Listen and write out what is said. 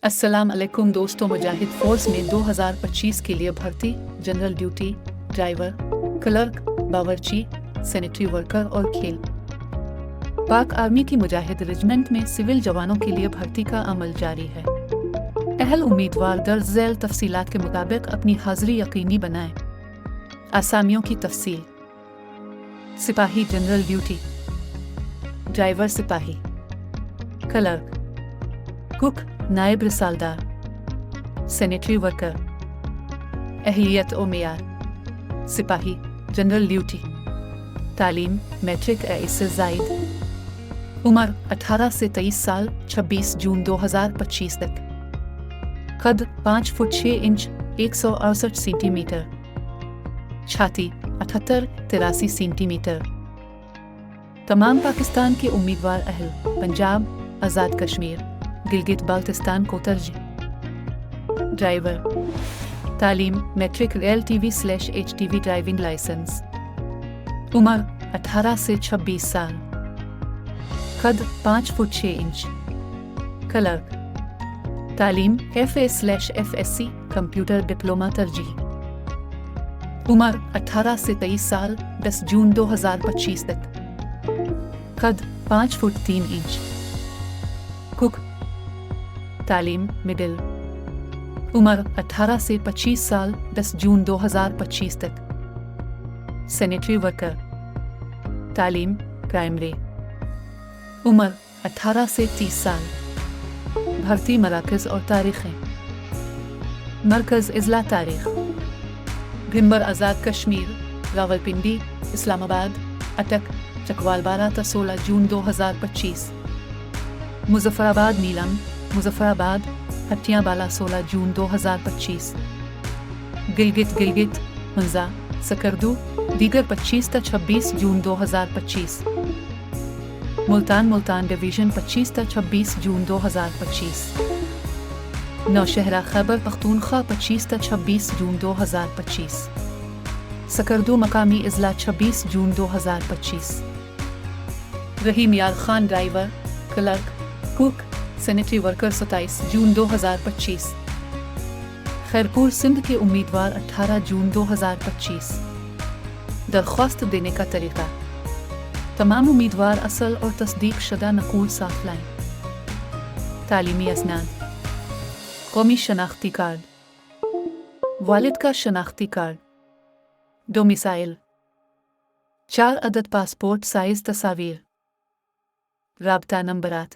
अस्सलाम अलैकुम दोस्तों, मुजाहिद फोर्स में 2025 के लिए भर्ती जनरल ड्यूटी, ड्राइवर, क्लर्क, बावर्ची, सैनिटरी वर्कर और खेल। पाक आर्मी की मुजाहिद रेजिमेंट में सिविल जवानों के लिए भर्ती का अमल जारी है। अहल उम्मीदवार दर्ज झैल तफसीलात के मुताबिक अपनी हाजिरी यकीनी बनाएं। आसामियों की तफसील: सिपाही जनरल ड्यूटी, ड्राइवर सिपाही, क्लर्क, कुक नायब रिसालदार, सैनिटरी वर्कर। अहलियत और मेयार: सिपाही जनरल ड्यूटी, तालीम मैट्रिक इससे ज़ायद, उम्र 18 से 23 साल, 26 जून 2025 तक, कद 5 फुट 6 इंच 168 सेंटीमीटर, छाती 78-83 सेंटीमीटर। तमाम पाकिस्तान के उम्मीदवार अहल पंजाब, आज़ाद कश्मीर, गिलगित बाल्टिस्तान को तरजीह। ड्राइवर: तालीम मैट्रिक LTV/HTV ड्राइविंग लाइसेंस, उम्र 18 से 26 साल, कद 5 फुट 6 इंच। क्लर्क: तालीम FA/FSC कंप्यूटर डिप्लोमा तरजीह, उम्र 18 से 23 साल, 10 जून 2025 तक, कद 5 फुट 3 इंच। कुक: तालीम मिडिल, उम्र 18 से 25 साल, 10 जून 2025 तक। सैनिटरी वर्कर: तालीम प्राइमरी, उम्र 18 से 30 साल। भर्ती मराकज़ और तारीखें: मरकज़ इज़ला तारीख: भिम्बर आज़ाद कश्मीर, रावलपिंडी, इस्लामाबाद, अटक, चकवाल 12 ta 16 जून 2025। मुज़फ़्फ़राबाद नीलम, मुज़फ़्फ़राबाद, हटियाबाला 16 जून 2025। गिलगित हंजा, सकरदू, दीगर 25 ta 26 जून 2025। मुल्तान डिवीज़न 25 ta 26 जून 2025। नौशहरा खैबर पख्तूनख्वा 25 ta 26 जून 2025। सकरदू मकामी इज़ला 26 जून 2025। रहीम यार Khan driver, clerk, cook, sanitary worker 27 जून 2025। खैरपुर सिंध के उम्मीदवार 18 जून 2025। दरख्वास्त देने का तरीका: तमाम उम्मीदवार असल और तस्दीक शुदा नकूल साथ लाएं। तालीमी असनाद: कौमी शनाख्ती कार्ड, वालिद का शनाख्ती कार्ड, डोमिसाइल, 4 अदद पासपोर्ट साइज तस्वीर। राब्ता नंबरात